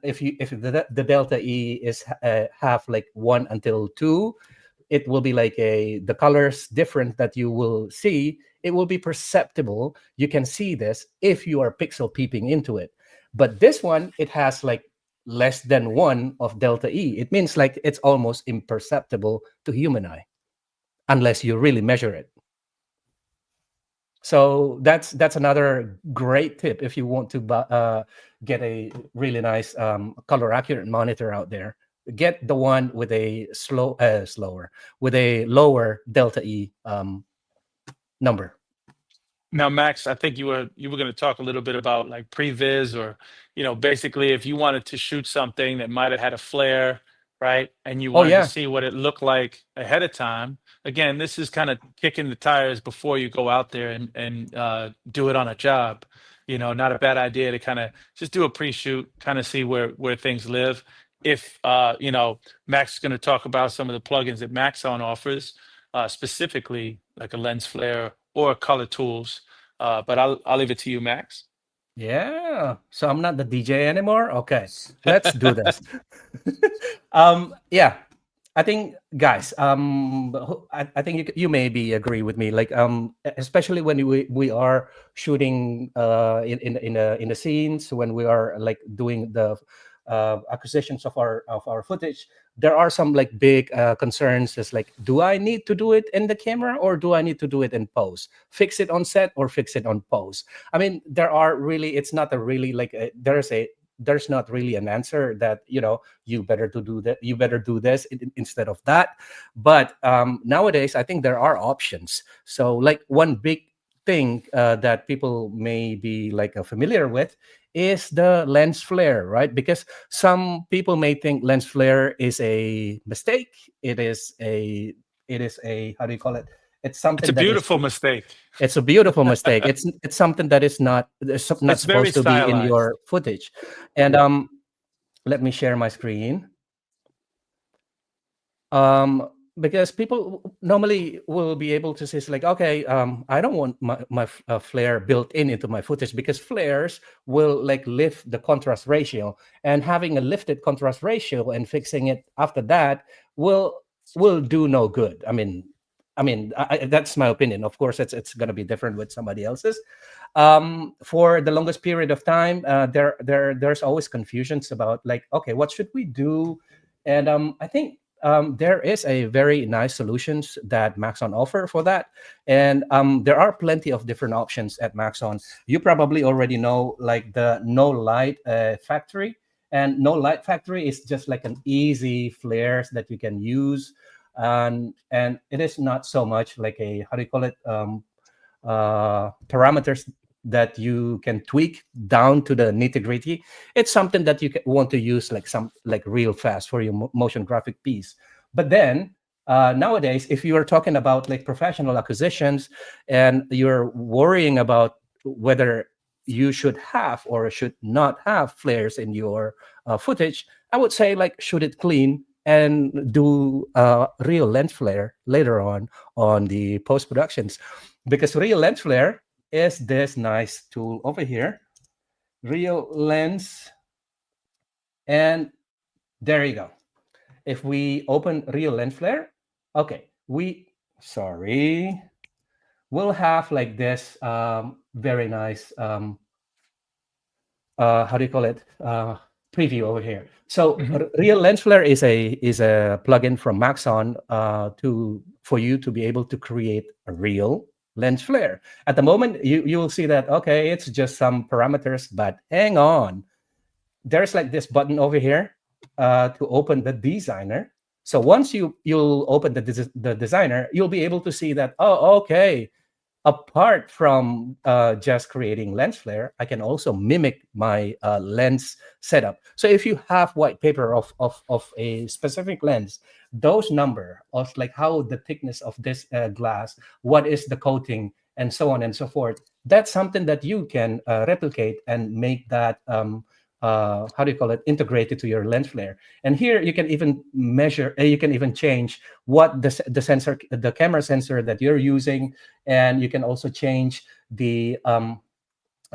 if the delta E is have like 1 until 2, it will be like the colors different that you will see. It will be perceptible. You can see this if you are pixel peeping into it. But this one, it has like less than 1 of delta E. It means like it's almost imperceptible to human eye unless you really measure it. So that's another great tip if you want to get a really nice color accurate monitor out there. Get the one with a with a lower delta E number. Now, Max, I think you were going to talk a little bit about like previs, or basically if you wanted to shoot something that might have had a flare, right? And you Oh wanted to yeah. see what it looked like ahead of time. Again, this is kind of kicking the tires before you go out there and do it on a job. You know, not a bad idea to kind of just do a pre-shoot, kind of see where things live. If you know, Max is going to talk about some of the plugins that Maxon offers, specifically like a lens flare or color tools. But I'll leave it to you, Max. Yeah. So I'm not the DJ anymore. Okay, let's do this. Yeah. I think, guys, I think you maybe agree with me. Like, especially when we are shooting in the scenes, when we are like doing the acquisitions of our footage, there are some like big concerns. Is like, do I need to do it in the camera or do I need to do it in post? Fix it on set or fix it on post? I mean, there are really. It's not a really like there's not really an answer that you better to do that, you better do this instead of that. But nowadays I think there are options. So like one big thing that people may be like familiar with is the lens flare, right? Because some people may think lens flare is a mistake. It is a how do you call it? It's It's a something that is beautiful mistake. it's a beautiful mistake. It's something that is not It's very supposed to be in stylized. your footage. And let me share my screen. Because people normally will be able to say like, okay, I don't want my flare built into my footage, because flares will like lift the contrast ratio, and having a lifted contrast ratio and fixing it after that will do no good. That's my opinion. Of course, it's going to be different with somebody else's. For the longest period of time, there's always confusions about like, okay, what should we do? And I think there is a very nice solutions that Maxon offer for that. And there are plenty of different options at Maxon. You probably already know like the no light factory. And no light factory is just like an easy flares that you can use. And it is not so much like a, how do you call it, parameters that you can tweak down to the nitty gritty. It's something that you want to use like real fast for your motion graphic piece. But then nowadays, if you are talking about like professional acquisitions and you're worrying about whether you should have or should not have flares in your footage, I would say like shoot it clean and do real lens flare later on the post productions, because real lens flare is this nice tool over here, real lens. And there you go. If we open real lens flare, okay, we'll have like this very nice how do you call it, preview over here. So real lens flare is a plugin from Maxon for you to be able to create a real lens flare. At the moment, you will see that, okay, it's just some parameters, but hang on. There's like this button over here to open the designer. So once you'll open the designer, you'll be able to see that, oh, okay, apart from just creating lens flare, I can also mimic my lens setup. So if you have white paper of a specific lens, those number of like how the thickness of this glass, what is the coating, and so on and so forth, that's something that you can replicate and make that how do you call it, integrated to your lens flare. And here you can even measure, you can even change what the camera sensor that you're using, and you can also change the how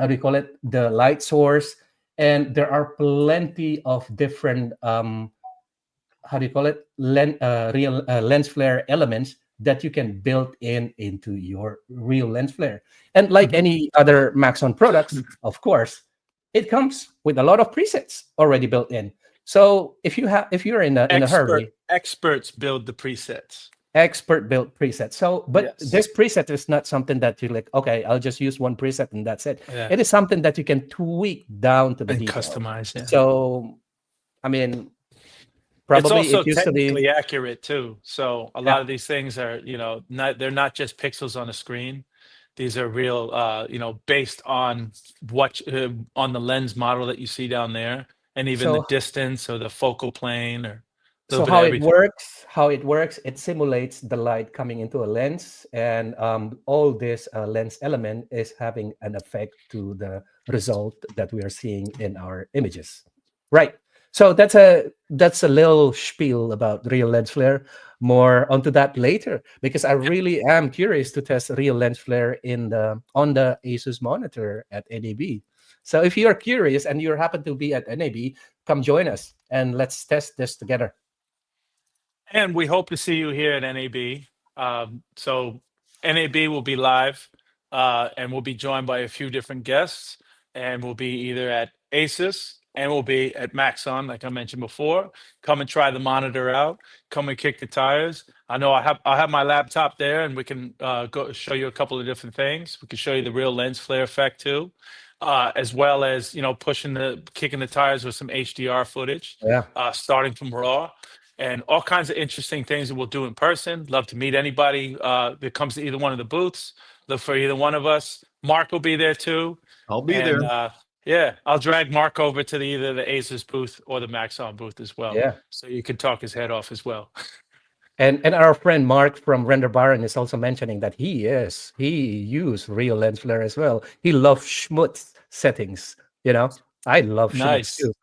do you call it, the light source. And there are plenty of different how do you call it, real lens flare elements that you can build into your real lens flare. And like any other Maxon products, of course, it comes with a lot of presets already built in. So if you're in a hurry, experts build the presets. Expert built presets. So, but Yes. this preset is not something that you like, okay, I'll just use one preset and that's it. Yeah. It is something that you can tweak down to the And detail. customize. Yeah. So, I mean, probably it's also it used to technically be accurate too. So a lot of these things are, they're not just pixels on a screen. These are real, based on what on the lens model that you see down there, and even the so distance or the focal plane or A So little bit of everything. how it works, it simulates the light coming into a lens, and all this lens element is having an effect to the result that we are seeing in our images. Right. So that's a little spiel about real lens flare. More onto that later, because I really am curious to test real lens flare on the ASUS monitor at NAB. So if you're curious and you happen to be at NAB, come join us and let's test this together. And we hope to see you here at NAB. So NAB will be live, and we'll be joined by a few different guests, and we'll be either at ASUS and we'll be at Maxon, like I mentioned before. Come and try the monitor out. Come and kick the tires. I know I have my laptop there, and we can go show you a couple of different things. We can show you the real lens flare effect too, as well as kicking the tires with some HDR footage, Yeah. starting from raw. And all kinds of interesting things that we'll do in person. Love to meet anybody that comes to either one of the booths. Look for either one of us. Mark will be there too. I'll be And there. yeah, I'll drag Mark over to either the ASUS booth or the Maxon booth as well. Yeah. So you can talk his head off as well. And our friend Mark from Render Baron is also mentioning that he used real lens flare as well. He loves schmutz settings. I love schmutz Nice. too.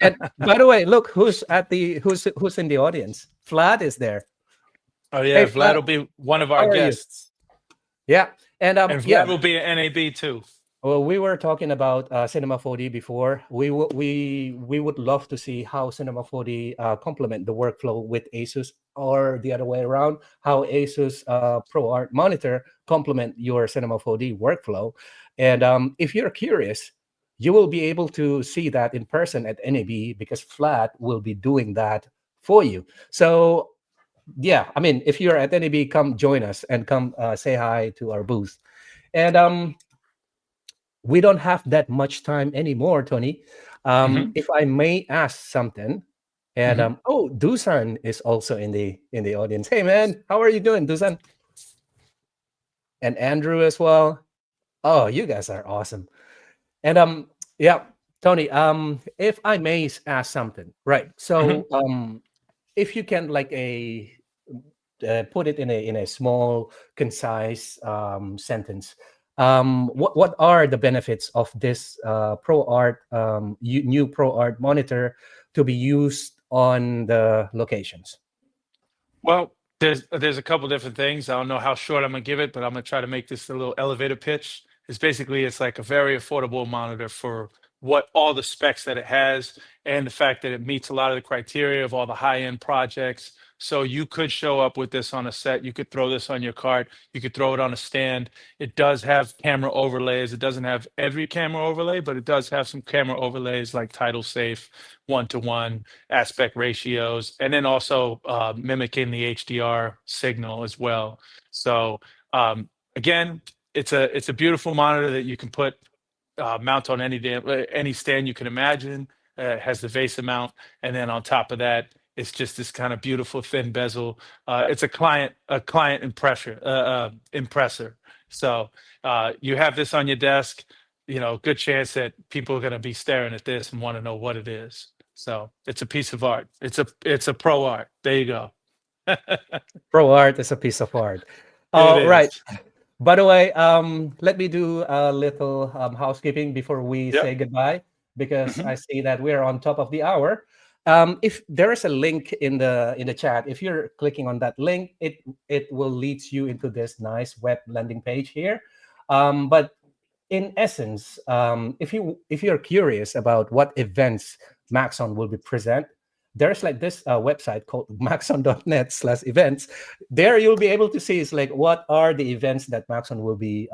And by the way, look who's in the audience. Vlad is there. Oh yeah, Hey, Vlad Vlad, will be one of how our are you? guests. Yeah. And And yeah. Vlad will be at NAB too. Well, we were talking about Cinema 4D before. We would love to see how Cinema 4D complement the workflow with ASUS, or the other way around, how ASUS ProArt monitor complement your Cinema 4D workflow. And if you're curious, you will be able to see that in person at NAB, because Flat will be doing that for you. So yeah, I mean, if you're at NAB, come join us and come say hi to our booth. And we don't have that much time anymore, Tony. If I may ask something, and Dusan is also in the audience. Hey man, how are you doing, Dusan? And Andrew as well. Oh, you guys are awesome. And yeah, Tony, if I may ask something, right? So if you can put it in a small, concise sentence. What are the benefits of this ProArt new ProArt monitor to be used on the locations? Well, there's a couple different things. I don't know how short I'm gonna give it, but I'm gonna try to make this a little elevator pitch. It's like a very affordable monitor for what all the specs that it has, and the fact that it meets a lot of the criteria of all the high-end projects. So you could show up with this on a set. You could throw this on your cart. You could throw it on a stand. It does have camera overlays. It doesn't have every camera overlay, but it does have some camera overlays like title safe, 1:1 aspect ratios, and then also mimicking the HDR signal as well. So again, it's a beautiful monitor that you can mount on any stand you can imagine. It has the VESA mount, and then on top of that, it's just this kind of beautiful thin bezel. It's a client impressor. So you have this on your desk. Good chance that people are going to be staring at this and want to know what it is. So it's a piece of art. It's a pro art. There you go. ProArt is a piece of art. It Right. is. By the way, let me do a little housekeeping before we Yep. say goodbye, because I see that we're on top of the hour. If there is a link in the chat, if you're clicking on that link, it will lead you into this nice web landing page here. But in essence, if you're curious about what events Maxon will be present, there's like this website called maxon.net/events. There you'll be able to see is like what are the events that Maxon will be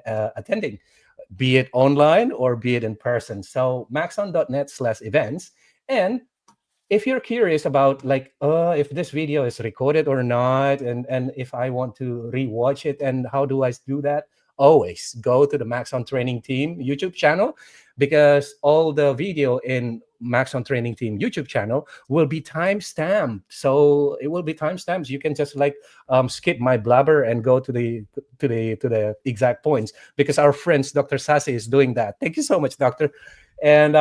attending, be it online or be it in person. So maxon.net/events. And if you're curious about if this video is recorded or not, and if I want to rewatch it, and how do I do that, always go to the Maxon Training Team YouTube channel, because all the video in Maxon Training Team YouTube channel will be timestamped. So it will be timestamps. You can just skip my blabber and go to the exact points, because our friends Dr. Sasi is doing that. Thank you so much, Doctor. And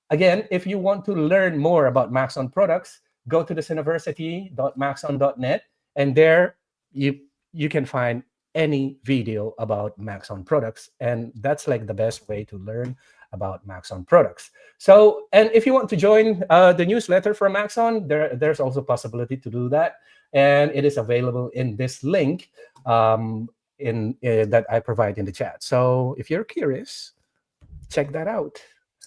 again, if you want to learn more about Maxon products, go to this university.maxon.net, and there you can find any video about Maxon products, and that's like the best way to learn about Maxon products. So, and if you want to join the newsletter from Maxon, there's also a possibility to do that, and it is available in this link that I provide in the chat. So if you're curious, check that out.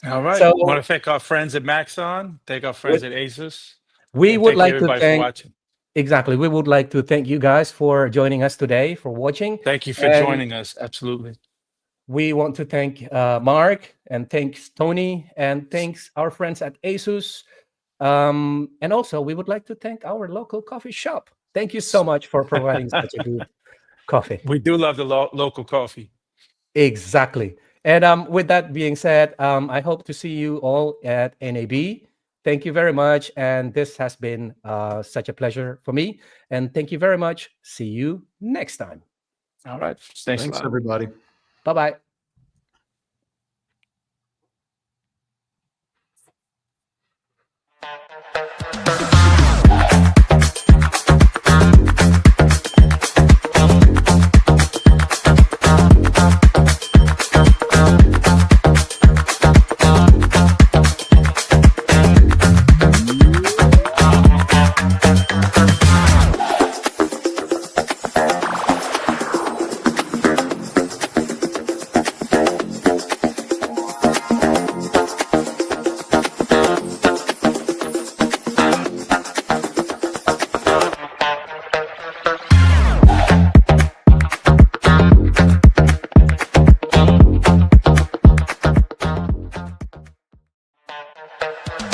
All right. So, I want to thank our friends at Maxon, thank our friends at ASUS. We and would thank like to everybody for thank watching. exactly. We would like to thank you guys for joining us today, for watching. Thank you for And joining us. Absolutely. we want to thank Mark, and thanks Tony, and thanks our friends at ASUS. And also, we would like to thank our local coffee shop. Thank you so much for providing such a good coffee. We do love the local coffee. Exactly. And with that being said, I hope to see you all at NAB. Thank you very much. And this has been such a pleasure for me. And thank you very much. See you next time. All right. Thanks a lot. Everybody. Bye-bye.